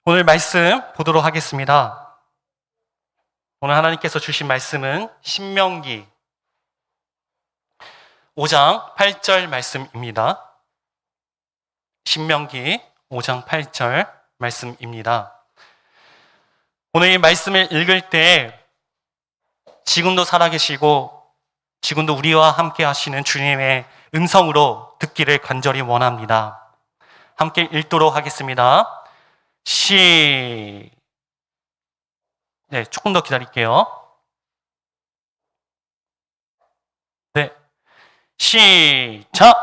오늘 말씀 보도록 하겠습니다. 오늘 하나님께서 주신 말씀은 신명기 5장 8절 말씀입니다. 신명기 5장 8절 말씀입니다. 오늘 이 말씀을 읽을 때 지금도 살아계시고 지금도 우리와 함께 하시는 주님의 음성으로 듣기를 간절히 원합니다. 함께 읽도록 하겠습니다. 조금 더 기다릴게요. 시작!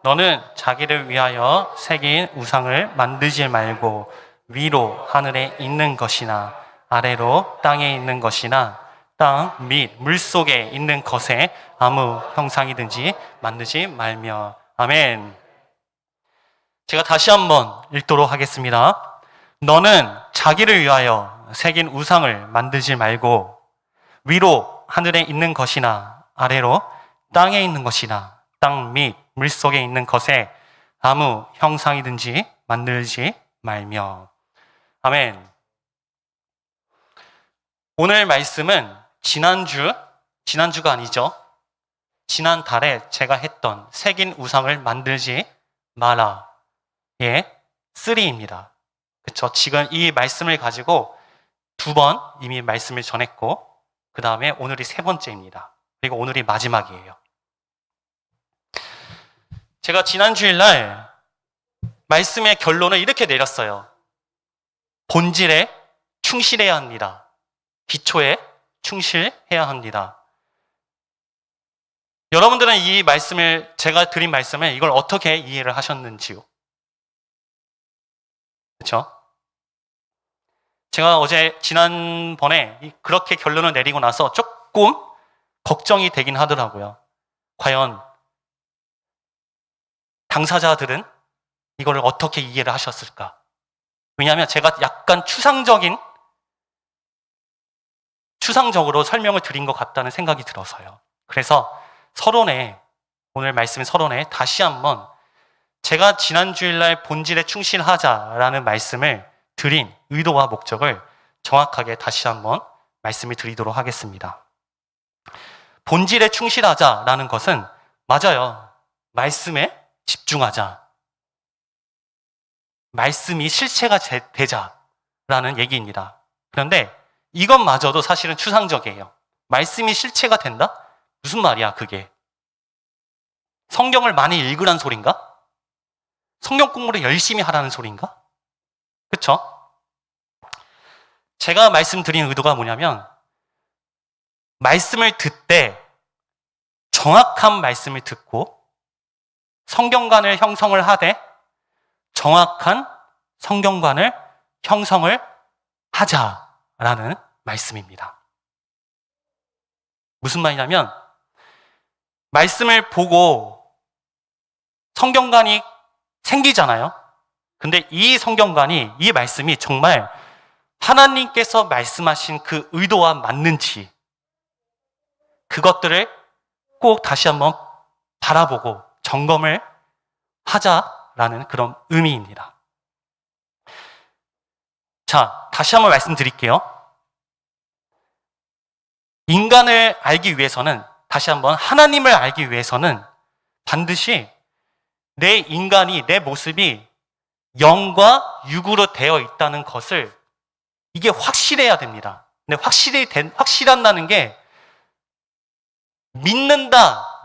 너는 자기를 위하여 새긴 우상을 만들지 말고 위로 하늘에 있는 것이나 아래로 땅에 있는 것이나 땅 및 물속에 있는 것에 아무 형상이든지 만들지 말며. 아멘. 제가 다시 한번 읽도록 하겠습니다. 너는 자기를 위하여 새긴 우상을 만들지 말고 위로 하늘에 있는 것이나 아래로 땅에 있는 것이나 땅 및 물속에 있는 것에 아무 형상이든지 만들지 말며. 아멘. 오늘 말씀은 지난주가 아니죠. 지난달에 제가 했던 새긴 우상을 만들지 마라의 3입니다. 그렇죠? 지금 이 말씀을 가지고 2번 이미 말씀을 전했고 그 다음에 오늘이 3번째입니다. 그리고 오늘이 마지막이에요. 제가 지난 주일날 말씀의 결론을 이렇게 내렸어요. 본질에 충실해야 합니다. 기초에 충실해야 합니다. 여러분들은 이 말씀을, 제가 드린 말씀을 이걸 어떻게 이해를 하셨는지요? 그렇죠? 제가 지난번에 그렇게 결론을 내리고 나서 조금 걱정이 되긴 하더라고요. 과연 당사자들은 이거를 어떻게 이해를 하셨을까? 왜냐하면 제가 약간 추상적으로 설명을 드린 것 같다는 생각이 들어서요. 그래서 오늘 말씀의 서론에 다시 한번 제가 지난 주일날 본질에 충실하자라는 말씀을 드린 의도와 목적을 정확하게 다시 한번 말씀을 드리도록 하겠습니다. 본질에 충실하자라는 것은 맞아요. 말씀에 집중하자. 말씀이 실체가 되자라는 얘기입니다. 그런데 이것마저도 사실은 추상적이에요. 말씀이 실체가 된다? 무슨 말이야 그게? 성경을 많이 읽으란 소린가? 성경 공부를 열심히 하라는 소린가? 그쵸? 제가 말씀드린 의도가 뭐냐면 말씀을 듣되 정확한 말씀을 듣고 성경관을 형성을 하되 정확한 성경관을 형성을 하자라는 말씀입니다. 무슨 말이냐면 말씀을 보고 성경관이 생기잖아요. 근데 이 성경관이, 이 말씀이 정말 하나님께서 말씀하신 그 의도와 맞는지 그것들을 꼭 다시 한번 바라보고 점검을 하자라는 그런 의미입니다. 자, 다시 한번 말씀드릴게요. 인간을 알기 위해서는, 다시 한번 하나님을 알기 위해서는 반드시 내 인간이, 내 모습이 영과 육으로 되어 있다는 것을 이게 확실해야 됩니다. 근데 확실한다는 게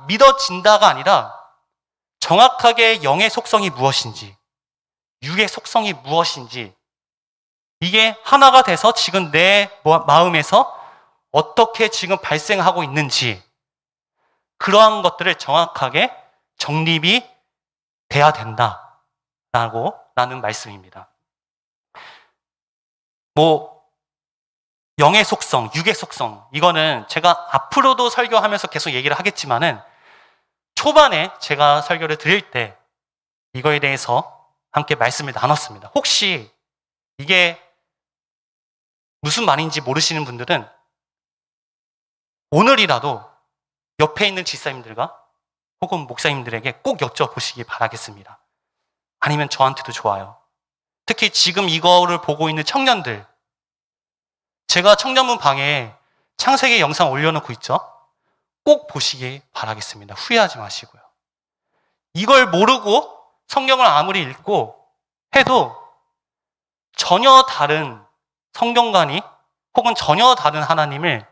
믿어진다가 아니라 정확하게 영의 속성이 무엇인지, 육의 속성이 무엇인지 이게 하나가 돼서 지금 내 마음에서 어떻게 지금 발생하고 있는지 그러한 것들을 정확하게 정립이 돼야 된다라는 말씀입니다. 영의 속성, 육의 속성, 이거는 제가 앞으로도 설교하면서 계속 얘기를 하겠지만은 초반에 제가 설교를 드릴 때 이거에 대해서 함께 말씀을 나눴습니다. 혹시 이게 무슨 말인지 모르시는 분들은 오늘이라도 옆에 있는 집사님들과 혹은 목사님들에게 꼭 여쭤보시기 바라겠습니다. 아니면 저한테도 좋아요. 특히 지금 이거를 보고 있는 청년들, 제가 청년문 방에 창세기 영상 올려놓고 있죠? 꼭 보시기 바라겠습니다. 후회하지 마시고요. 이걸 모르고 성경을 아무리 읽고 해도 전혀 다른 성경관이 혹은 전혀 다른 하나님을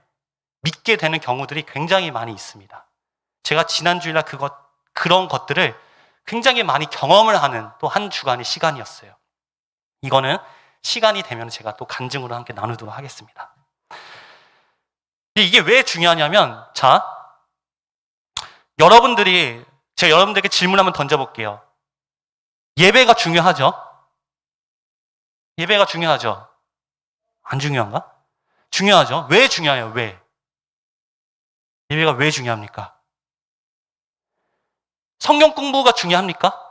믿게 되는 경우들이 굉장히 많이 있습니다. 제가 지난 주일날 그런 것들을 굉장히 많이 경험을 하는 또 한 주간의 시간이었어요. 이거는 시간이 되면 제가 또 간증으로 함께 나누도록 하겠습니다. 이게 왜 중요하냐면, 자, 제가 여러분들에게 질문 한번 던져볼게요. 예배가 중요하죠? 예배가 중요하죠? 안 중요한가? 중요하죠? 왜 중요해요? 왜? 예배가 왜 중요합니까? 성경 공부가 중요합니까?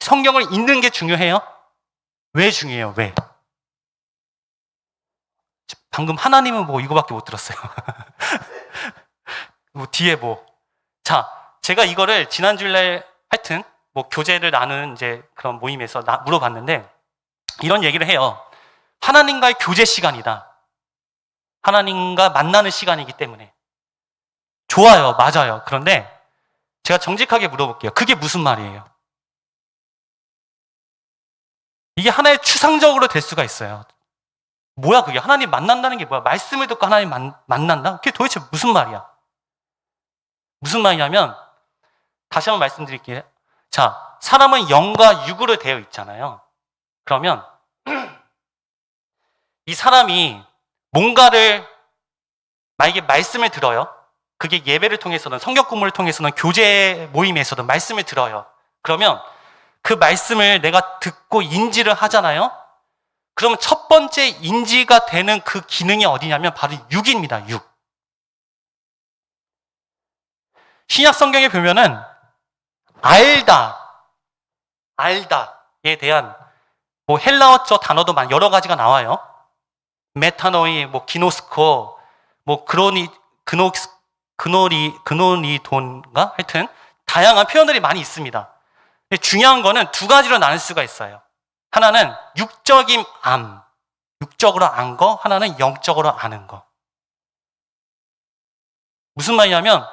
성경을 읽는 게 중요해요? 왜 중요해요? 왜? 방금 하나님은 뭐 이거밖에 못 들었어요. 뭐 뒤에 뭐. 자, 제가 이거를 지난 주일날 하여튼 뭐 교제를 나누는 이제 그런 모임에서 물어봤는데 이런 얘기를 해요. 하나님과의 교제 시간이다. 하나님과 만나는 시간이기 때문에. 좋아요. 맞아요. 그런데 제가 정직하게 물어볼게요. 그게 무슨 말이에요? 이게 하나의 추상적으로 될 수가 있어요. 뭐야 그게? 하나님 만난다는 게 뭐야? 말씀을 듣고 하나님 만난다? 그게 도대체 무슨 말이야? 무슨 말이냐면 다시 한번 말씀드릴게요. 자, 사람은 영과 육으로 되어 있잖아요. 그러면 이 사람이 뭔가를 만약에 말씀을 들어요. 그게 예배를 통해서든 성경 공부를 통해서든 교제 모임에서든 말씀을 들어요. 그러면 그 말씀을 내가 듣고 인지를 하잖아요. 그러면 첫 번째 인지가 되는 그 기능이 어디냐면 바로 육입니다. 육. 신약 성경에 보면은 알다에 대한 뭐 헬라어적 단어도 여러 가지가 나와요. 메타노이, 뭐 기노스코, 뭐 그노리돈가 하여튼 다양한 표현들이 많이 있습니다. 근데 중요한 거는 두 가지로 나눌 수가 있어요. 하나는 육적인 육적으로 안 거, 하나는 영적으로 아는 거. 무슨 말이냐면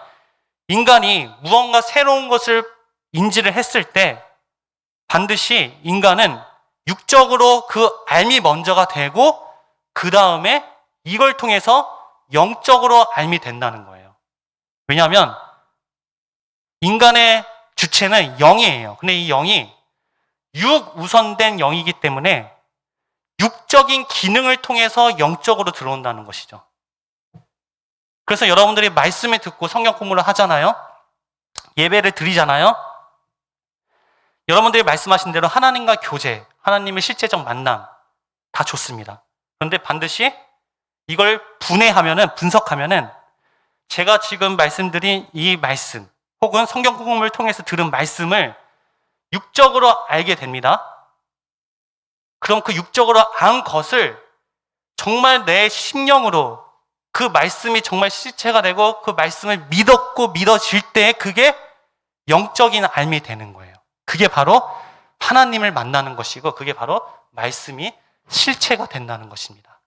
인간이 무언가 새로운 것을 인지를 했을 때 반드시 인간은 육적으로 그 알미 먼저가 되고 그 다음에 이걸 통해서 영적으로 알미 된다는 거예요. 왜냐하면 인간의 주체는 영이에요. 근데 이 영이 육 우선된 영이기 때문에 육적인 기능을 통해서 영적으로 들어온다는 것이죠. 그래서 여러분들이 말씀을 듣고 성경 공부를 하잖아요. 예배를 드리잖아요. 여러분들이 말씀하신 대로 하나님과 교제, 하나님의 실제적 만남 다 좋습니다. 그런데 반드시 이걸 분석하면은 제가 지금 말씀드린 이 말씀 혹은 성경 공부를 통해서 들은 말씀을 육적으로 알게 됩니다. 그럼 그 육적으로 안 것을 정말 내 심령으로 그 말씀이 정말 실체가 되고 그 말씀을 믿어질 때 그게 영적인 알미 되는 거예요. 그게 바로 하나님을 만나는 것이고 그게 바로 말씀이 실체가 된다는 것입니다.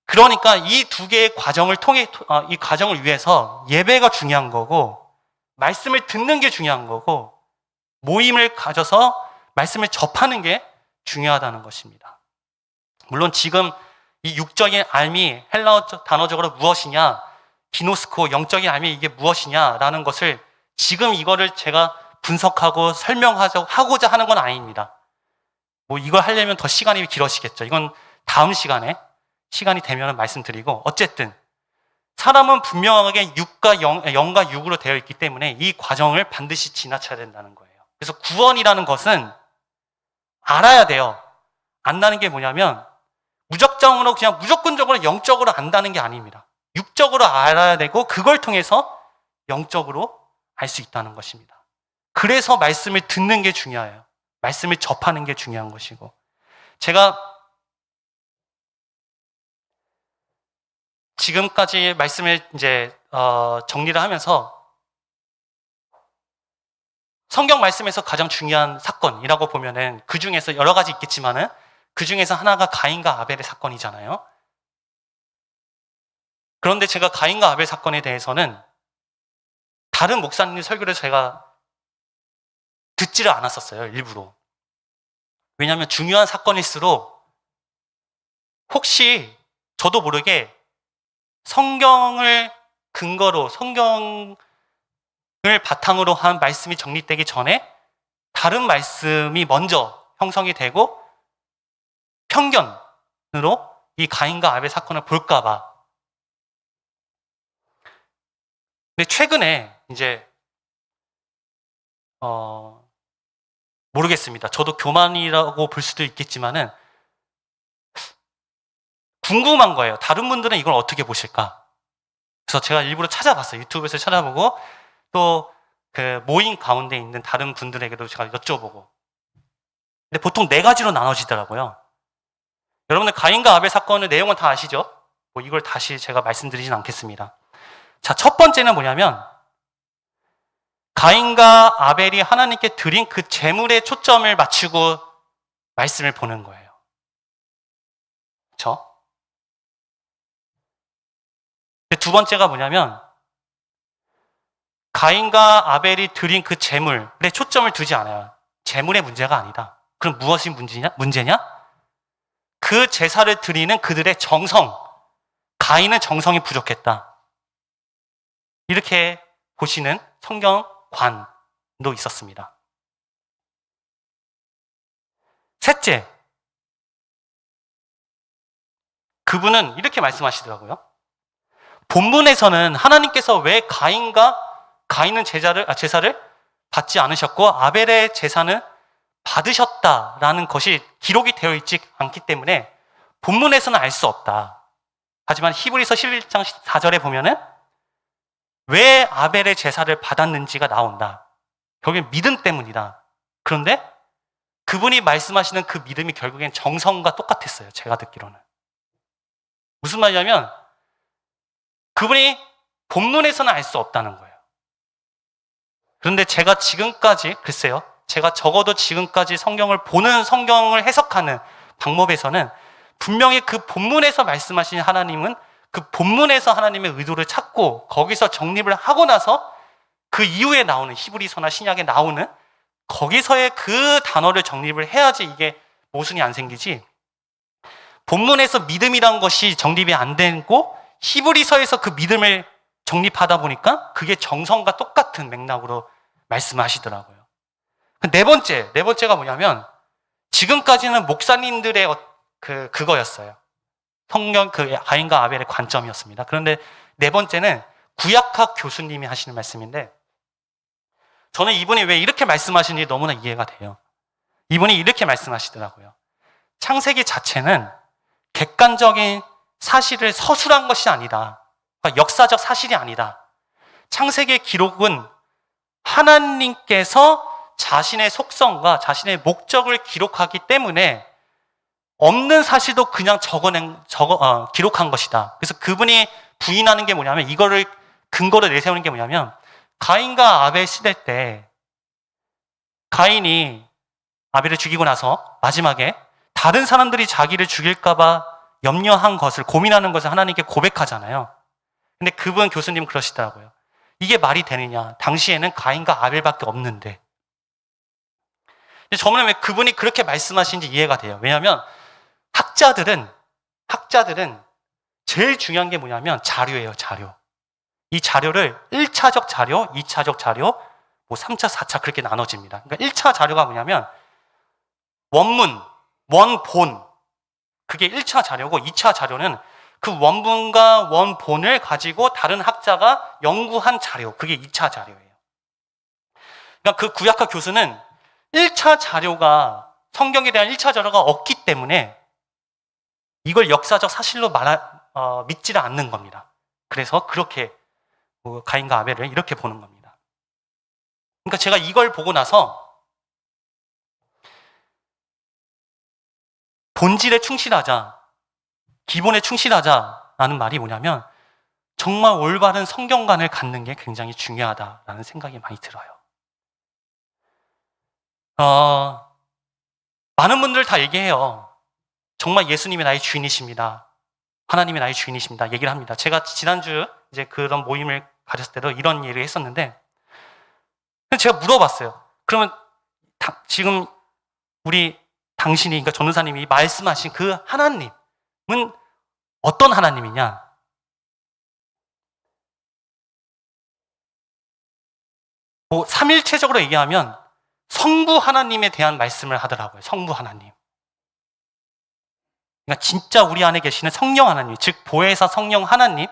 그러니까 이 두 개의 과정을 이 과정을 위해서 예배가 중요한 거고 말씀을 듣는 게 중요한 거고 모임을 가져서 말씀을 접하는 게 중요하다는 것입니다. 물론 지금 이 육적인 알미 헬라어 단어적으로 무엇이냐, 기노스코 영적인 알미 이게 무엇이냐라는 것을 지금 이거를 제가 분석하고 설명하고자 하는 건 아닙니다. 뭐 이걸 하려면 더 시간이 길어지겠죠. 이건 다음 시간이 되면 말씀드리고 어쨌든 사람은 분명하게 영과 육으로 되어 있기 때문에 이 과정을 반드시 지나쳐야 된다는 거예요. 그래서 구원이라는 것은 알아야 돼요. 안다는 게 뭐냐면 무적정으로 그냥 무조건적으로 영적으로 안다는 게 아닙니다. 육적으로 알아야 되고 그걸 통해서 영적으로 알 수 있다는 것입니다. 그래서 말씀을 듣는 게 중요해요. 말씀을 접하는 게 중요한 것이고 제가 지금까지 말씀을 이제 정리를 하면서 성경 말씀에서 가장 중요한 사건이라고 보면은 그 중에서 여러 가지 있겠지만은 그 중에서 하나가 가인과 아벨의 사건이잖아요. 그런데 제가 가인과 아벨 사건에 대해서는 다른 목사님 설교를 제가 듣지를 않았었어요, 일부러. 왜냐하면 중요한 사건일수록 혹시 저도 모르게 성경을 근거로, 성경을 바탕으로 한 말씀이 정립되기 전에 다른 말씀이 먼저 형성이 되고 편견으로 이 가인과 아벨 사건을 볼까봐. 근데 최근에 이제 모르겠습니다. 저도 교만이라고 볼 수도 있겠지만은 궁금한 거예요. 다른 분들은 이걸 어떻게 보실까? 그래서 제가 일부러 찾아봤어요. 유튜브에서 찾아보고 또 그 모임 가운데 있는 다른 분들에게도 제가 여쭤보고. 근데 보통 4가지로 나눠지더라고요. 여러분들 가인과 아벨 사건의 내용은 다 아시죠? 뭐 이걸 다시 제가 말씀드리진 않겠습니다. 자, 첫 번째는 뭐냐면 가인과 아벨이 하나님께 드린 그 제물에 초점을 맞추고 말씀을 보는 거예요. 그렇죠? 두 번째가 뭐냐면 가인과 아벨이 드린 그 제물에 초점을 두지 않아요. 제물의 문제가 아니다. 그럼 무엇이 문제냐? 그 제사를 드리는 그들의 정성. 가인은 정성이 부족했다. 이렇게 보시는 성경관도 있었습니다. 셋째, 그분은 이렇게 말씀하시더라고요. 본문에서는 하나님께서 왜 가인은 제사를 받지 않으셨고 아벨의 제사는 받으셨다라는 것이 기록이 되어 있지 않기 때문에 본문에서는 알 수 없다. 하지만 히브리서 11장 4절에 보면은 왜 아벨의 제사를 받았는지가 나온다. 결국엔 믿음 때문이다. 그런데 그분이 말씀하시는 그 믿음이 결국엔 정성과 똑같았어요. 제가 듣기로는. 무슨 말이냐면 그분이 본문에서는 알 수 없다는 거예요. 그런데 제가 지금까지, 글쎄요, 제가 적어도 지금까지 성경을 해석하는 방법에서는 분명히 그 본문에서 말씀하신 하나님은 그 본문에서 하나님의 의도를 찾고 거기서 정립을 하고 나서 그 이후에 나오는 히브리서나 신약에 나오는 거기서의 그 단어를 정립을 해야지 이게 모순이 안 생기지. 본문에서 믿음이란 것이 정립이 안 되고 히브리서에서 그 믿음을 정립하다 보니까 그게 정성과 똑같은 맥락으로 말씀하시더라고요. 네 번째가 뭐냐면 지금까지는 목사님들의 그거였어요. 성경 가인과 아벨의 관점이었습니다. 그런데 네 번째는 구약학 교수님이 하시는 말씀인데 저는 이분이 왜 이렇게 말씀하시는지 너무나 이해가 돼요. 이분이 이렇게 말씀하시더라고요. 창세기 자체는 객관적인 사실을 서술한 것이 아니다. 그러니까 역사적 사실이 아니다. 창세기의 기록은 하나님께서 자신의 속성과 자신의 목적을 기록하기 때문에 없는 사실도 그냥 기록한 것이다. 그래서 그분이 부인하는 게 뭐냐면 이거를 근거로 내세우는 게 뭐냐면 가인과 아벨 시대 때 가인이 아벨을 죽이고 나서 마지막에 다른 사람들이 자기를 죽일까 봐 염려한 것을 고민하는 것을 하나님께 고백하잖아요. 근데 그분 교수님 그러시더라고요. 이게 말이 되느냐. 당시에는 가인과 아벨밖에 없는데. 저는 왜 그분이 그렇게 말씀하시는지 이해가 돼요. 왜냐하면 학자들은 제일 중요한 게 뭐냐면 자료예요. 자료. 이 자료를 1차적 자료, 2차적 자료, 뭐 3차, 4차 그렇게 나눠집니다. 그러니까 1차 자료가 뭐냐면 원문, 원본 그게 1차 자료고 2차 자료는 그 원문과 원본을 가지고 다른 학자가 연구한 자료, 그게 2차 자료예요. 그러니까 그 구약학 교수는 1차 자료가 성경에 대한 1차 자료가 없기 때문에 이걸 역사적 사실로 믿지를 않는 겁니다. 그래서 그렇게 가인과 아벨을 이렇게 보는 겁니다. 그러니까 제가 이걸 보고 나서 본질에 충실하자, 기본에 충실하자라는 말이 뭐냐면 정말 올바른 성경관을 갖는 게 굉장히 중요하다라는 생각이 많이 들어요. 많은 분들 다 얘기해요. 정말 예수님이 나의 주인이십니다. 하나님이 나의 주인이십니다. 얘기를 합니다. 제가 지난주 이제 그런 모임을 가졌을 때도 이런 얘기를 했었는데, 제가 물어봤어요. 그러면 지금 우리 당신이, 그러니까 전도사님이 말씀하신 그 하나님은 어떤 하나님이냐? 뭐 삼일체적으로 얘기하면 성부 하나님에 대한 말씀을 하더라고요. 성부 하나님. 그러니까 진짜 우리 안에 계시는 성령 하나님, 즉 보혜사 성령 하나님,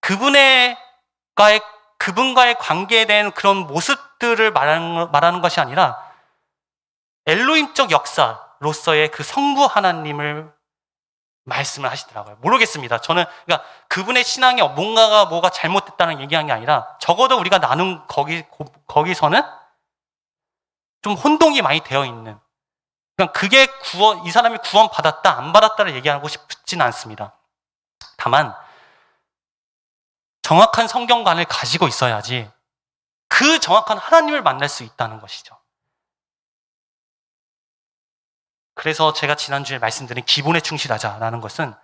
그분과의 관계에 대한 그런 모습들을 말하는 것이 아니라 엘로힘적 역사로서의 그 성부 하나님을 말씀을 하시더라고요. 모르겠습니다. 저는 그러니까 그분의 신앙에 뭐가 잘못됐다는 얘기한 게 아니라 적어도 우리가 나눈 거기서는 좀 혼동이 많이 되어 있는, 그러니까 그게 이 사람이 구원 받았다 안 받았다를 얘기하고 싶지는 않습니다. 다만 정확한 성경관을 가지고 있어야지 그 정확한 하나님을 만날 수 있다는 것이죠. 그래서 제가 지난주에 말씀드린 기본에 충실하자라는 것은,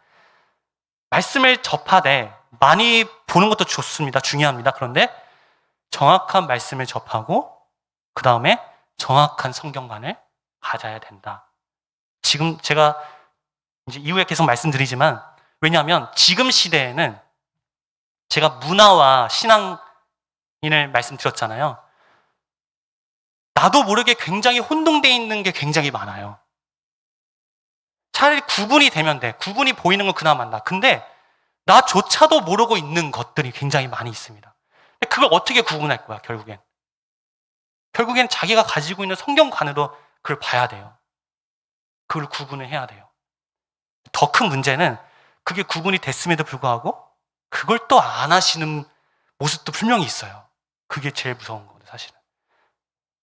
말씀을 접하되 많이 보는 것도 좋습니다. 중요합니다. 그런데 정확한 말씀을 접하고 그 다음에 정확한 성경관을 가져야 된다. 지금 제가 이제 이후에 계속 말씀드리지만, 왜냐하면 지금 시대에는 제가 문화와 신앙인을 말씀드렸잖아요. 나도 모르게 굉장히 혼동되어 있는 게 굉장히 많아요. 차라리 구분이 되면 돼. 구분이 보이는 건 그나마 나. 근데 나조차도 모르고 있는 것들이 굉장히 많이 있습니다. 그걸 어떻게 구분할 거야, 결국엔? 결국엔 자기가 가지고 있는 성경관으로 그걸 봐야 돼요. 그걸 구분을 해야 돼요. 더 큰 문제는 그게 구분이 됐음에도 불구하고 그걸 또 안 하시는 모습도 분명히 있어요. 그게 제일 무서운 거거든요, 사실은.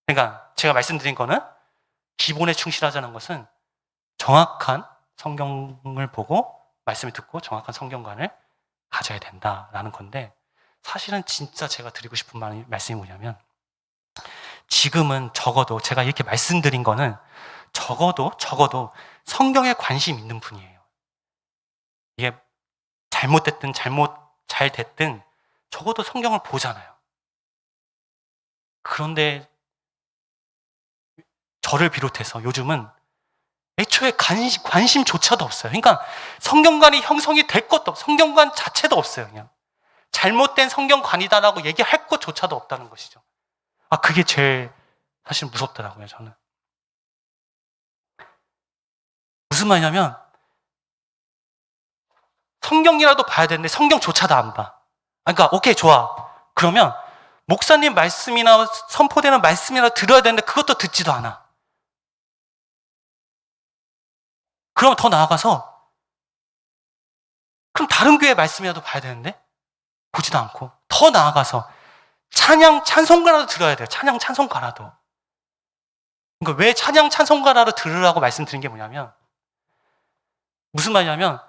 그러니까 제가 말씀드린 거는, 기본에 충실하자는 것은 정확한 성경을 보고 말씀을 듣고 정확한 성경관을 가져야 된다라는 건데, 사실은 진짜 제가 드리고 싶은 말씀이 뭐냐면, 지금은 적어도 제가 이렇게 말씀드린 거는 적어도 성경에 관심 있는 분이에요. 이게 잘못됐든 잘 됐든 적어도 성경을 보잖아요. 그런데 저를 비롯해서 요즘은 애초에 관심조차도 없어요. 그러니까 성경관이 형성이 될 것도 없어요. 성경관 자체도 없어요. 그냥 잘못된 성경관이다라고 얘기할 것조차도 없다는 것이죠. 그게 제일 사실 무섭더라고요, 저는. 무슨 말이냐면, 성경이라도 봐야 되는데 성경조차도 안 봐. 그러니까 오케이, 좋아. 그러면 목사님 말씀이나 선포되는 말씀이나 들어야 되는데 그것도 듣지도 않아. 그럼 더 나아가서, 그럼 다른 교회 말씀이라도 봐야 되는데 보지도 않고, 더 나아가서 찬송가라도 들어야 돼요. 찬송가라도. 그러니까 왜 찬송가라도 들으라고 말씀드린 게 뭐냐면, 무슨 말이냐면,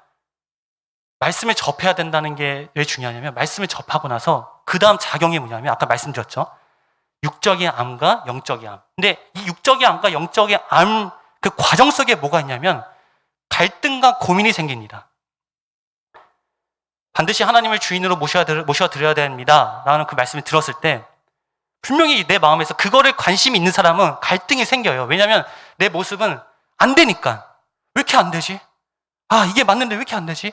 말씀을 접해야 된다는 게 왜 중요하냐면, 말씀을 접하고 나서 그 다음 작용이 뭐냐면, 아까 말씀드렸죠. 육적인 암과 영적인 암. 근데 이 육적인 암과 영적인 암 그 과정 속에 뭐가 있냐면, 갈등과 고민이 생깁니다. 반드시 하나님을 주인으로 모셔드려야 됩니다 라는 그 말씀을 들었을 때, 분명히 내 마음에서 그거를 관심이 있는 사람은 갈등이 생겨요. 왜냐하면 내 모습은 안 되니까. 왜 이렇게 안 되지? 이게 맞는데 왜 이렇게 안 되지?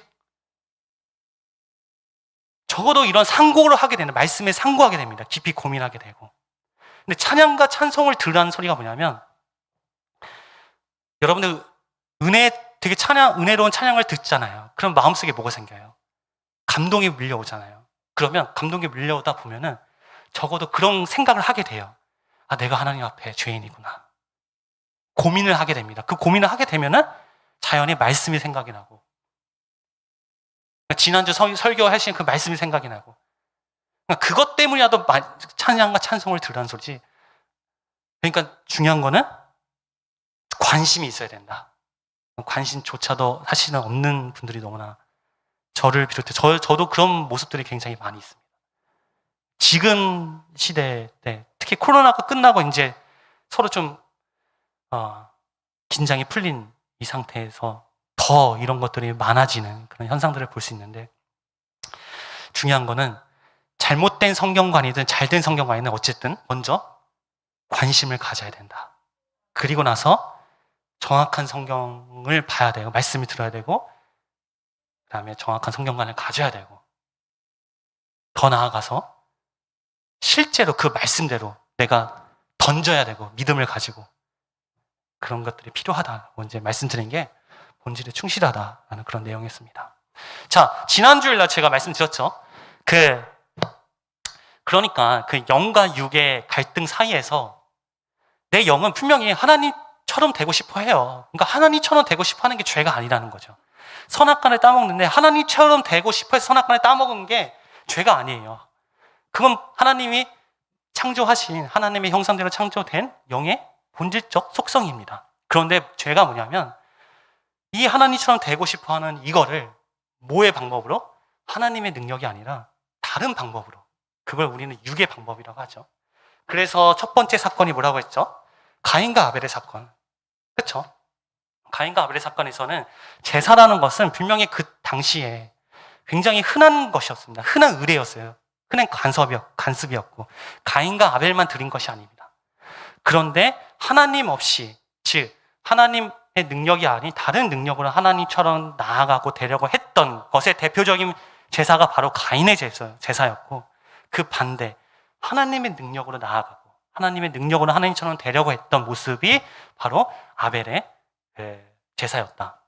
적어도 이런 상고를 하게 되는, 말씀에 상고하게 됩니다. 깊이 고민하게 되고. 근데 찬양과 찬송을 들으라는 소리가 뭐냐면, 여러분들 되게 은혜로운 찬양을 듣잖아요. 그럼 마음속에 뭐가 생겨요? 감동이 밀려오잖아요. 그러면 감동이 밀려오다 보면은 적어도 그런 생각을 하게 돼요. 내가 하나님 앞에 죄인이구나. 고민을 하게 됩니다. 그 고민을 하게 되면은 자연히 말씀이 생각이 나고, 지난주 설교하신 그 말씀이 생각이 나고, 그것 때문이라도 찬양과 찬송을 들으라는 소리지. 그러니까 중요한 거는 관심이 있어야 된다. 관심조차도 사실은 없는 분들이 너무나, 저를 비롯해 저도 그런 모습들이 굉장히 많이 있습니다. 지금 시대 때, 특히 코로나가 끝나고 이제 서로 좀 긴장이 풀린 이 상태에서 더 이런 것들이 많아지는 그런 현상들을 볼 수 있는데, 중요한 거는 잘못된 성경관이든 잘된 성경관이든 어쨌든 먼저 관심을 가져야 된다. 그리고 나서 정확한 성경을 봐야 되고 말씀을 들어야 되고 그 다음에 정확한 성경관을 가져야 되고, 더 나아가서 실제로 그 말씀대로 내가 던져야 되고 믿음을 가지고, 그런 것들이 필요하다고 이제 말씀드린 게 본질에 충실하다라는 그런 내용이었습니다. 자, 지난주일날 제가 말씀드렸죠. 그러니까 그 영과 육의 갈등 사이에서 내 영은 분명히 하나님처럼 되고 싶어 해요. 그러니까 하나님처럼 되고 싶어 하는 게 죄가 아니라는 거죠. 선악과를 따먹는데 하나님처럼 되고 싶어 해서 선악과를 따먹은 게 죄가 아니에요. 그건 하나님이 창조하신, 하나님의 형상대로 창조된 영의 본질적 속성입니다. 그런데 죄가 뭐냐면 이 하나님처럼 되고 싶어 하는 이거를 뭐의 방법으로? 하나님의 능력이 아니라 다른 방법으로, 그걸 우리는 육의 방법이라고 하죠. 그래서 첫 번째 사건이 뭐라고 했죠? 가인과 아벨의 사건. 그렇죠? 가인과 아벨의 사건에서는 제사라는 것은 분명히 그 당시에 굉장히 흔한 것이었습니다. 흔한 의례였어요. 흔한 간습이었고 가인과 아벨만 드린 것이 아닙니다. 그런데 하나님 없이, 즉 하나님의 능력이 아닌 다른 능력으로 하나님처럼 나아가고 되려고 했던 것의 대표적인 제사가 바로 가인의 제사였고, 그 반대 하나님의 능력으로 나아가고 하나님의 능력으로 하나님처럼 되려고 했던 모습이 바로 아벨의 제사였다.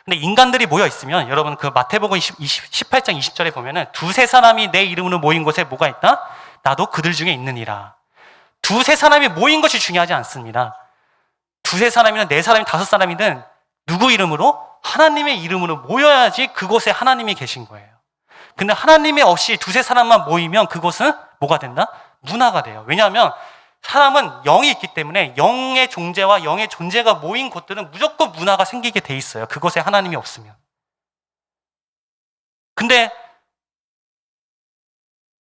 근데 인간들이 모여 있으면, 여러분 그 마태복음 18장 20절에 보면은 두세 사람이 내 이름으로 모인 곳에 뭐가 있다? 나도 그들 중에 있느니라. 두세 사람이 모인 것이 중요하지 않습니다. 두세 사람이든 네 사람이든 다섯 사람이든 누구 이름으로? 하나님의 이름으로 모여야지 그곳에 하나님이 계신 거예요. 근데 하나님이 없이 두세 사람만 모이면 그곳은 뭐가 된다? 문화가 돼요. 왜냐하면 사람은 영이 있기 때문에 영의 존재와 영의 존재가 모인 곳들은 무조건 문화가 생기게 돼 있어요. 그곳에 하나님이 없으면. 근데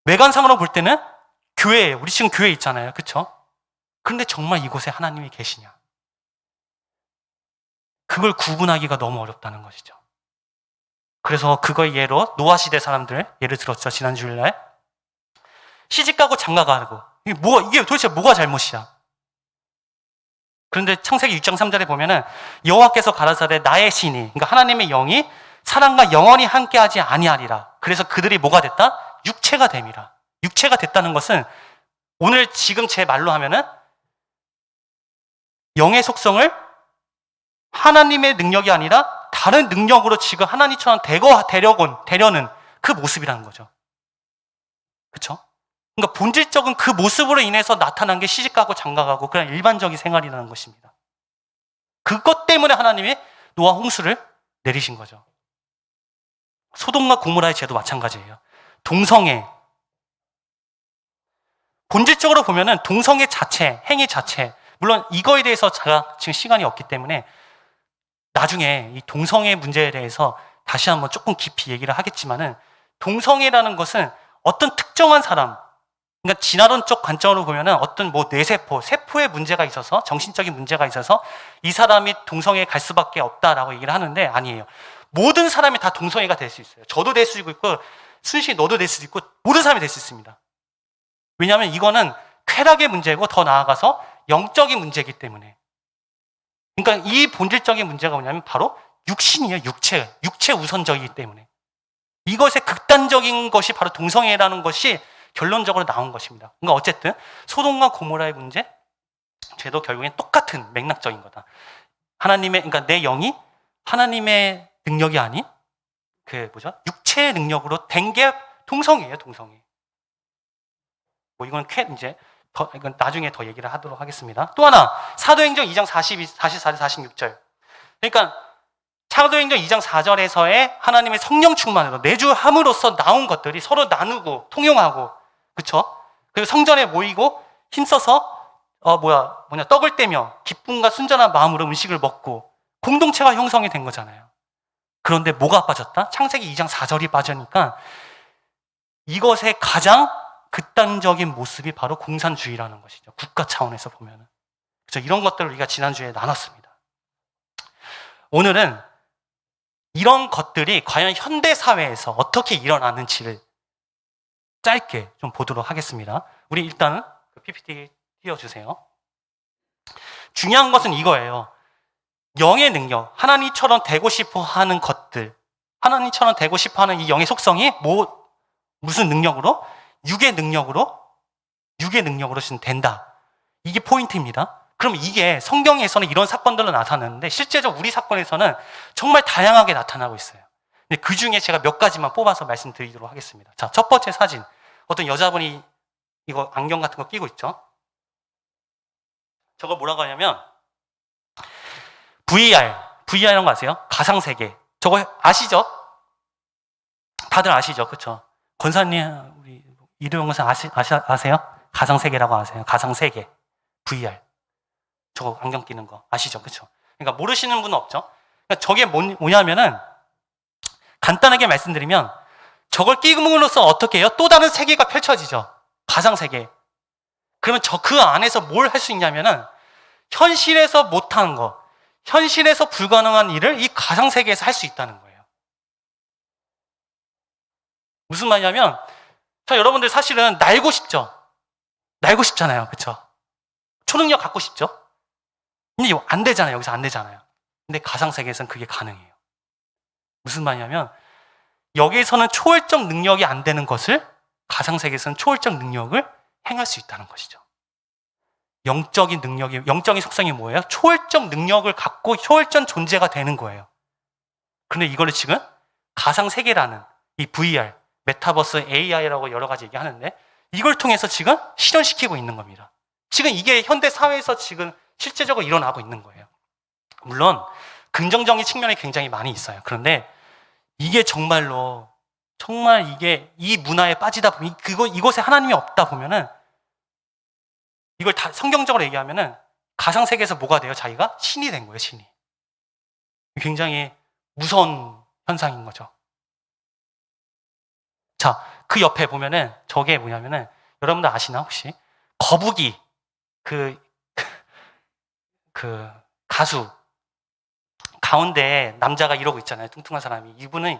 외관상으로 볼 때는 교회예요. 우리 지금 교회 있잖아요. 그렇죠? 그런데 정말 이곳에 하나님이 계시냐? 그걸 구분하기가 너무 어렵다는 것이죠. 그래서 그거의 예로 노아 시대 사람들 예를 들었죠. 지난 주일날 시집가고 장가가고, 이게 도대체 뭐가 잘못이야? 그런데 창세기 6장 3절에 보면은 여호와께서 가라사대 나의 신이, 그러니까 하나님의 영이 사람과 영원히 함께하지 아니하리라. 그래서 그들이 뭐가 됐다? 육체가 됨이라. 육체가 됐다는 것은 오늘 지금 제 말로 하면은 영의 속성을 하나님의 능력이 아니라 다른 능력으로 지금 하나님처럼 되려는 그 모습이라는 거죠. 그렇죠? 그러니까 본질적인 그 모습으로 인해서 나타난 게 시집가고 장가가고 그런 일반적인 생활이라는 것입니다. 그것 때문에 하나님이 노아 홍수를 내리신 거죠. 소돔과 고모라의 죄도 마찬가지예요. 동성애. 본질적으로 보면은 동성애 자체, 행위 자체, 물론 이거에 대해서 제가 지금 시간이 없기 때문에 나중에 이 동성애 문제에 대해서 다시 한번 조금 깊이 얘기를 하겠지만은, 동성애라는 것은 어떤 특정한 사람, 그러니까 진화론적 관점으로 보면은 어떤 뇌세포, 세포에 문제가 있어서, 정신적인 문제가 있어서 이 사람이 동성애에 갈 수밖에 없다라고 얘기를 하는데 아니에요. 모든 사람이 다 동성애가 될 수 있어요. 저도 될 수 있고, 순식이 너도 될 수 있고, 모든 사람이 될 수 있습니다. 왜냐하면 이거는 쾌락의 문제고 더 나아가서 영적인 문제이기 때문에. 그러니까 이 본질적인 문제가 뭐냐면 바로 육신이에요. 육체 우선적이기 때문에. 이것의 극단적인 것이 바로 동성애라는 것이 결론적으로 나온 것입니다. 그러니까 어쨌든 소돔과 고모라의 문제, 죄도 결국엔 똑같은 맥락적인 거다. 그러니까 내 영이 하나님의 능력이 아닌 육체의 능력으로 된 게 동성애예요, 동성애. 이건 이제 이건 나중에 더 얘기를 하도록 하겠습니다. 또 하나, 사도행전 2장 44절, 46절. 그러니까 사도행전 2장 4절에서의 하나님의 성령 충만으로 내주함으로써 나온 것들이 서로 나누고 통용하고, 그렇죠? 그리고 성전에 모이고 힘써서 떡을 떼며 기쁨과 순전한 마음으로 음식을 먹고 공동체가 형성이 된 거잖아요. 그런데 뭐가 빠졌다? 창세기 2장 4절이 빠지니까 이것의 가장 극단적인 모습이 바로 공산주의라는 것이죠. 국가 차원에서 보면은. 그래서 이런 것들을 우리가 지난주에 나눴습니다. 오늘은 이런 것들이 과연 현대사회에서 어떻게 일어나는지를 짧게 좀 보도록 하겠습니다. 우리 일단은 그 PPT 띄워주세요. 중요한 것은 이거예요. 영의 능력, 하나님처럼 되고 싶어 하는 것들, 하나님처럼 되고 싶어 하는 이 영의 속성이 무슨 능력으로? 육의 능력으로 지금 된다. 이게 포인트입니다. 그럼 이게 성경에서는 이런 사건들로 나타나는데 실제로 우리 사건에서는 정말 다양하게 나타나고 있어요. 근데 그 중에 제가 몇 가지만 뽑아서 말씀드리도록 하겠습니다. 자, 첫 번째 사진. 어떤 여자분이 이거 안경 같은 거 끼고 있죠. 저걸 뭐라고 하냐면 VR이라는 거 아세요? 가상세계. 저거 아시죠? 다들 아시죠? 그렇죠? 권사님, 우리 이두영 권사 아세요? 가상세계라고 아세요? 가상세계. VR. 저거 안경 끼는 거 아시죠? 그렇죠? 그러니까 모르시는 분은 없죠? 그러니까 저게 뭐냐면은 간단하게 말씀드리면 저걸 끼금으로써 어떻게 해요? 또 다른 세계가 펼쳐지죠. 가상세계. 그러면 그 안에서 뭘 할 수 있냐면은 현실에서 못하는 거, 현실에서 불가능한 일을 이 가상세계에서 할 수 있다는 거예요. 무슨 말이냐면 여러분들 사실은 날고 싶죠? 날고 싶잖아요. 그렇죠? 초능력 갖고 싶죠? 근데 안 되잖아요. 여기서 안 되잖아요. 근데 가상세계에서는 그게 가능해요. 무슨 말이냐면 여기에서는 초월적 능력이 안 되는 것을 가상세계에서는 초월적 능력을 행할 수 있다는 것이죠. 영적인 속성이 뭐예요? 초월적 능력을 갖고 초월적 존재가 되는 거예요. 근데 이거를 지금 가상세계라는 이 VR, 메타버스, AI라고 여러 가지 얘기하는데 이걸 통해서 지금 실현시키고 있는 겁니다. 지금 이게 현대 사회에서 지금 실제적으로 일어나고 있는 거예요. 물론 긍정적인 측면이 굉장히 많이 있어요. 그런데 이게 정말 이게 이 문화에 빠지다 보면 이곳에 하나님이 없다 보면은 이걸 다 성경적으로 얘기하면은 가상세계에서 뭐가 돼요? 자기가 신이 된 거예요, 신이. 굉장히 무서운 현상인 거죠. 자, 그 옆에 보면은 저게 뭐냐면은 여러분들 아시나 혹시? 거북이 그 가수 가운데 남자가 이러고 있잖아요. 뚱뚱한 사람이. 이분이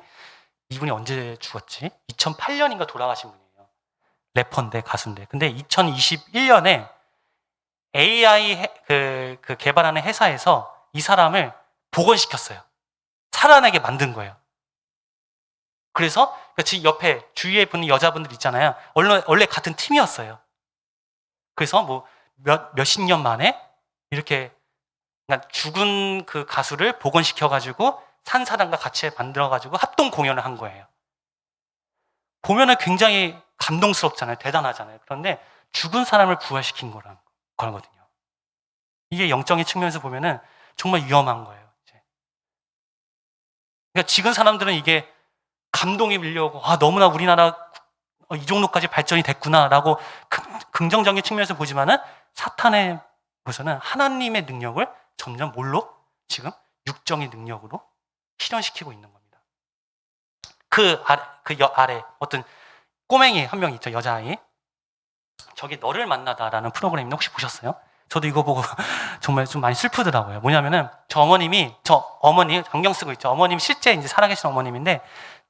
언제 죽었지? 2008년인가 돌아가신 분이에요. 래퍼인데 가수인데. 근데 2021년에 AI 그 개발하는 회사에서 이 사람을 복원시켰어요. 살아나게 만든 거예요. 그래서 옆에 주위에 보는 여자분들 있잖아요. 원래 같은 팀이었어요. 그래서 뭐 몇십 년 만에 이렇게 죽은 그 가수를 복원시켜가지고 산 사람과 같이 만들어가지고 합동 공연을 한 거예요. 보면은 굉장히 감동스럽잖아요. 대단하잖아요. 그런데 죽은 사람을 부활시킨 거거든요. 이게 영적인 측면에서 보면은 정말 위험한 거예요. 그러니까 지금 사람들은 이게 감동이 밀려오고 너무나 우리나라 이 정도까지 발전이 됐구나라고 긍정적인 측면에서 보지만은 사탄의 보서는 하나님의 능력을 점점 지금 육정의 능력으로 실현시키고 있는 겁니다. 그 아래 어떤 꼬맹이 한 명 있죠, 여자아이. 저게 너를 만나다라는 프로그램인데 혹시 보셨어요? 저도 이거 보고 정말 좀 많이 슬프더라고요. 뭐냐면은 저 어머니 안경 쓰고 있죠. 어머님 실제 이제 살아계신 어머님인데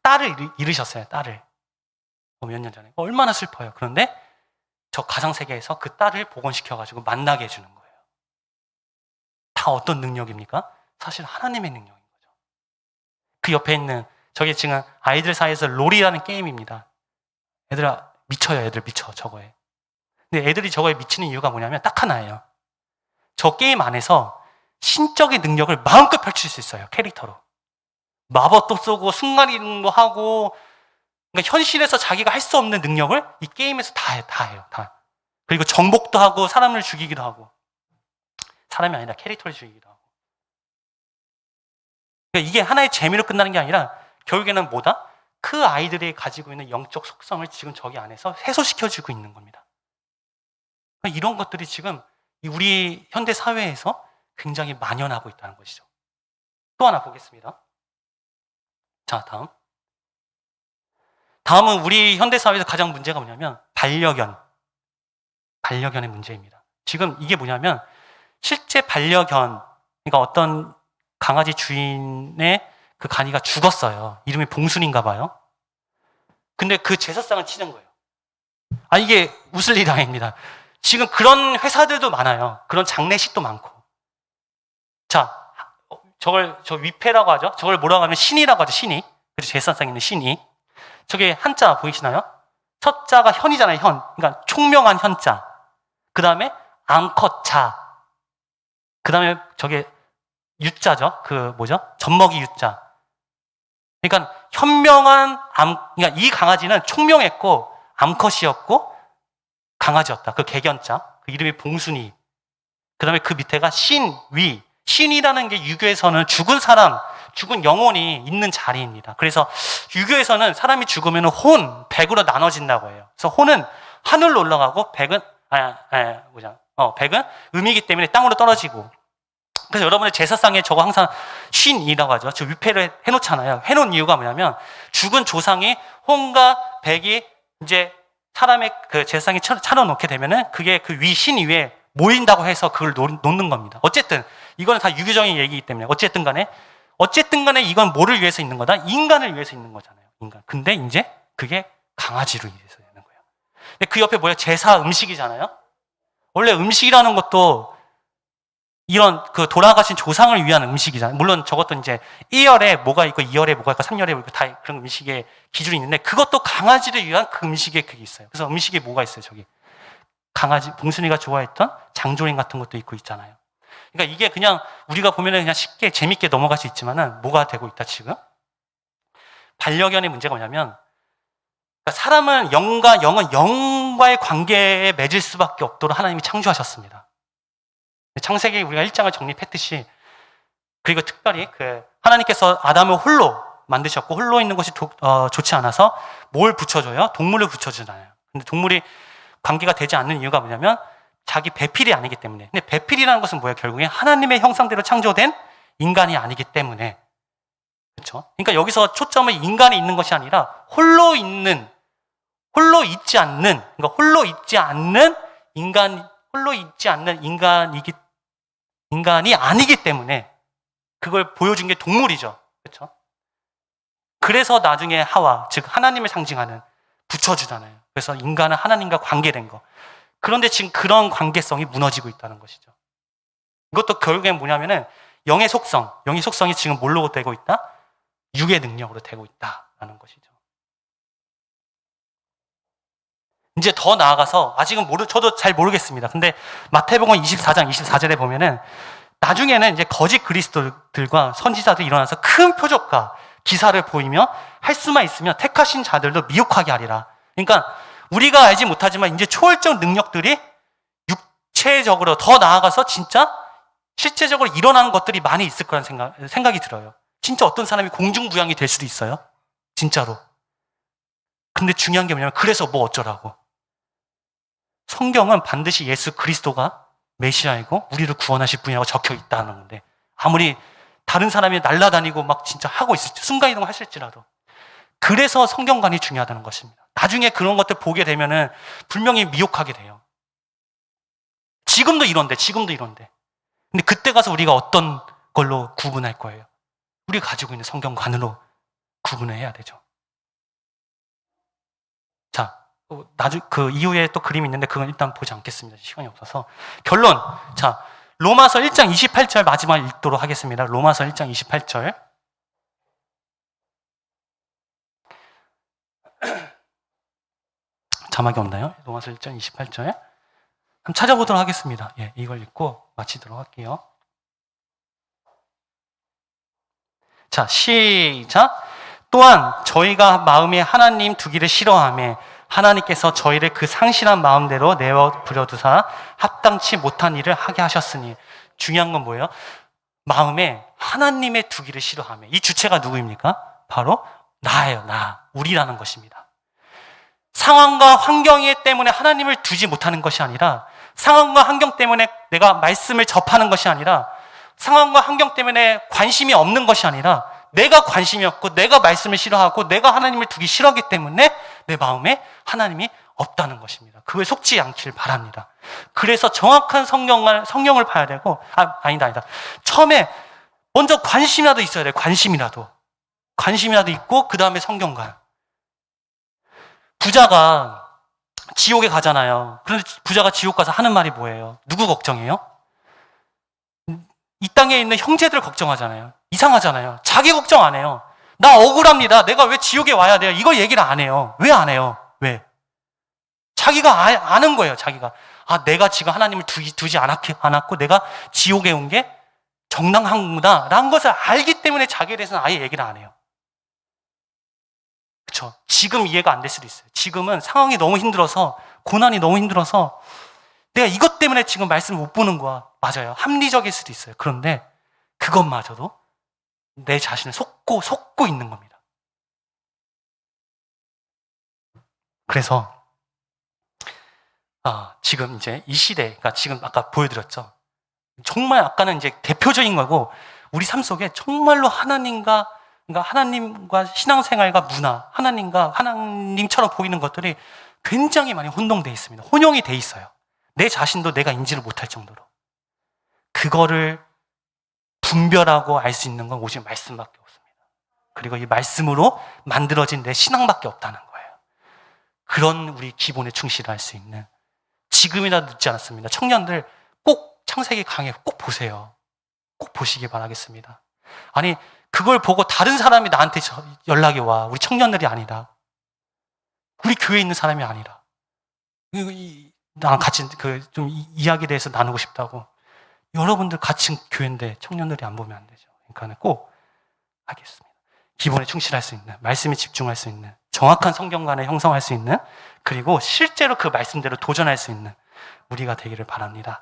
딸을 잃으셨어요. 딸을 몇 년 전에. 얼마나 슬퍼요. 그런데 저 가상세계에서 그 딸을 복원시켜가지고 만나게 해주는 거예요. 다 어떤 능력입니까? 사실 하나님의 능력인 거죠. 그 옆에 있는 저게 지금 아이들 사이에서 롤이라는 게임입니다. 애들 미쳐 저거에. 근데 애들이 저거에 미치는 이유가 뭐냐면 딱 하나예요. 저 게임 안에서 신적인 능력을 마음껏 펼칠 수 있어요. 캐릭터로. 마법도 쏘고 순간이동도 하고, 그러니까 현실에서 자기가 할 수 없는 능력을 이 게임에서 다 해요. 그리고 정복도 하고 사람을 죽이기도 하고. 사람이 아니라 캐릭터를 죽이기도 하고. 그러니까 이게 하나의 재미로 끝나는 게 아니라 결국에는 뭐다? 그 아이들이 가지고 있는 영적 속성을 지금 저기 안에서 해소시켜주고 있는 겁니다. 그러니까 이런 것들이 지금 우리 현대 사회에서 굉장히 만연하고 있다는 것이죠. 또 하나 보겠습니다. 자, 다음은 우리 현대 사회에서 가장 문제가 뭐냐면 반려견의 문제입니다. 지금 이게 뭐냐면 실제 반려견, 그러니까 어떤 강아지 주인의 그 간이가 죽었어요. 이름이 봉순인가 봐요. 근데 그 제사상을 치는 거예요. 이게 웃을 일이 아닙니다. 지금 그런 회사들도 많아요. 그런 장례식도 많고. 자, 저 위패라고 하죠. 저걸 뭐라고 하면 신이라고 하죠. 신이. 그래서 제사상에 있는 신이. 저게 한자 보이시나요? 첫 자가 현이잖아요. 현. 그러니까 총명한 현자. 그 다음에 암컷자. 그 다음에 저게 유자죠. 젖먹이 유자. 그러니까 현명한 그러니까 이 강아지는 총명했고 암컷이었고 강아지였다. 그 개견자. 그 이름이 봉순이. 그 다음에 그 밑에가 신위. 신이라는 게 유교에서는 죽은 사람, 죽은 영혼이 있는 자리입니다. 그래서 유교에서는 사람이 죽으면 혼, 백으로 나눠진다고 해요. 그래서 혼은 하늘로 올라가고 백은 백은 음이기 때문에 땅으로 떨어지고. 그래서 여러분의 제사상에 저거 항상 신이라고 하죠. 저 위패를 해놓잖아요. 해놓은 이유가 뭐냐면 죽은 조상이 혼과 백이 이제 사람의 그 제사상에 차려놓게 되면은 그게 그 신 위에 모인다고 해서 그걸 놓는 겁니다. 어쨌든 이거는 다 유교적인 얘기이기 때문에 어쨌든 간에 이건 뭐를 위해서 있는 거다? 인간을 위해서 있는 거잖아요. 인간. 근데 이제 그게 강아지로 위해서 되는 거예요. 근데 그 옆에 뭐야? 제사 음식이잖아요. 원래 음식이라는 것도 이런 그 돌아가신 조상을 위한 음식이잖아요. 물론 저것도 이제 1열에 뭐가 있고 2열에 뭐가 있고 3열에 뭐가 있고 다 그런 음식의 기준이 있는데 그것도 강아지를 위한 그 음식의 그게 있어요. 그래서 음식에 뭐가 있어요? 저기 강아지, 봉순이가 좋아했던 장조림 같은 것도 있고 있잖아요. 그러니까 이게 그냥 우리가 보면은 그냥 쉽게 재밌게 넘어갈 수 있지만은 뭐가 되고 있다 지금? 반려견의 문제가 뭐냐면 그러니까 사람은 영은 영과의 관계에 맺을 수밖에 없도록 하나님이 창조하셨습니다. 창세기 우리가 1장을 정립했듯이 그리고 특별히 그 하나님께서 아담을 홀로 만드셨고 홀로 있는 것이 좋지 않아서 뭘 붙여줘요? 동물을 붙여주잖아요. 근데 동물이 관계가 되지 않는 이유가 뭐냐면 자기 배필이 아니기 때문에. 근데 배필이라는 것은 뭐예요? 결국에 하나님의 형상대로 창조된 인간이 아니기 때문에. 그렇죠? 그러니까 여기서 초점은 인간이 있는 것이 아니라 홀로 있지 않는 인간이 아니기 때문에 그걸 보여준 게 동물이죠. 그렇죠? 그래서 나중에 하와, 즉 하나님을 상징하는 붙여주잖아요. 그래서 인간은 하나님과 관계된 거. 그런데 지금 그런 관계성이 무너지고 있다는 것이죠. 이것도 결국엔 뭐냐면은 영의 속성이 지금 뭘로 되고 있다? 육의 능력으로 되고 있다라는 것이죠. 이제 더 나아가서 아직은 저도 잘 모르겠습니다. 근데 마태복음 24장 24절에 보면은 나중에는 이제 거짓 그리스도들과 선지자들이 일어나서 큰 표적과 기사를 보이며 할 수만 있으면 택하신 자들도 미혹하게 하리라. 그러니까 우리가 알지 못하지만 이제 초월적 능력들이 육체적으로 더 나아가서 진짜 실제적으로 일어나는 것들이 많이 있을 거라는 생각이 들어요. 진짜 어떤 사람이 공중부양이 될 수도 있어요. 진짜로. 근데 중요한 게 뭐냐면 그래서 뭐 어쩌라고. 성경은 반드시 예수 그리스도가 메시아이고 우리를 구원하실 분이라고 적혀 있다는 건데 아무리 다른 사람이 날아다니고 막 진짜 하고 있을지 순간이동 하실지라도 그래서 성경관이 중요하다는 것입니다. 나중에 그런 것들 보게 되면은 분명히 미혹하게 돼요. 지금도 이런데. 근데 그때 가서 우리가 어떤 걸로 구분할 거예요? 우리가 가지고 있는 성경관으로 구분을 해야 되죠. 자, 그 이후에 또 그림이 있는데 그건 일단 보지 않겠습니다. 시간이 없어서. 결론. 자, 로마서 1장 28절 마지막 읽도록 하겠습니다. 로마서 1장 28절. 자막이 없나요? 로마서 1장 28절. 한번 찾아보도록 하겠습니다. 예, 이걸 읽고 마치도록 할게요. 자, 시작. 또한 저희가 마음에 하나님 두기를 싫어하며 하나님께서 저희를 그 상실한 마음대로 내어 부려두사 합당치 못한 일을 하게 하셨으니. 중요한 건 뭐예요? 마음에 하나님의 두기를 싫어하며. 이 주체가 누구입니까? 바로 나예요. 우리라는 것입니다. 상황과 환경 때문에 하나님을 두지 못하는 것이 아니라 상황과 환경 때문에 내가 말씀을 접하는 것이 아니라 상황과 환경 때문에 관심이 없는 것이 아니라 내가 관심이 없고 내가 말씀을 싫어하고 내가 하나님을 두기 싫어하기 때문에 내 마음에 하나님이 없다는 것입니다. 그거에 속지 않길 바랍니다. 그래서 정확한 성경을 봐야 되고, 아니다. 처음에 먼저 관심이라도 있어야 돼요. 관심이라도 있고, 그 다음에 성경 가요. 부자가 지옥에 가잖아요. 그런데 부자가 지옥 가서 하는 말이 뭐예요? 누구 걱정해요? 이 땅에 있는 형제들 걱정하잖아요. 이상하잖아요. 자기 걱정 안 해요. 나 억울합니다. 내가 왜 지옥에 와야 돼요? 이거 얘기를 안 해요. 왜 안 해요? 왜? 자기가 아는 거예요. 자기가. 내가 지금 하나님을 두지 않았고 내가 지옥에 온 게 정당한 라는 것을 알기 때문에 자기에 대해서는 아예 얘기를 안 해요. 그렇죠? 지금 이해가 안 될 수도 있어요. 지금은 상황이 너무 힘들어서, 고난이 너무 힘들어서 내가 이것 때문에 지금 말씀을 못 보는 거야. 맞아요. 합리적일 수도 있어요. 그런데 그것마저도 내 자신을 속고 있는 겁니다. 그래서 지금 이제 이 시대가 지금 아까 보여드렸죠. 정말 아까는 이제 대표적인 거고, 우리 삶 속에 정말로 하나님과 신앙생활과 문화, 하나님처럼 보이는 것들이 굉장히 많이 혼동되어 있습니다. 혼용이 돼 있어요. 내 자신도 내가 인지를 못할 정도로. 그거를 분별하고 알 수 있는 건 오직 말씀밖에 없습니다. 그리고 이 말씀으로 만들어진 내 신앙밖에 없다는 거예요. 그런 우리 기본에 충실할 수 있는, 지금이라도 늦지 않았습니다. 청년들 꼭 창세기 강해 꼭 보세요. 꼭 보시기 바라겠습니다. 아니, 그걸 보고 다른 사람이 나한테 연락이 와. 우리 청년들이 아니라, 우리 교회에 있는 사람이 아니라, 나랑 같이 좀 이야기에 대해서 나누고 싶다고. 여러분들 같은 교회인데 청년들이 안 보면 안 되죠. 그러니까 꼭 하겠습니다. 기본에 충실할 수 있는, 말씀에 집중할 수 있는, 정확한 성경관을 형성할 수 있는, 그리고 실제로 그 말씀대로 도전할 수 있는 우리가 되기를 바랍니다.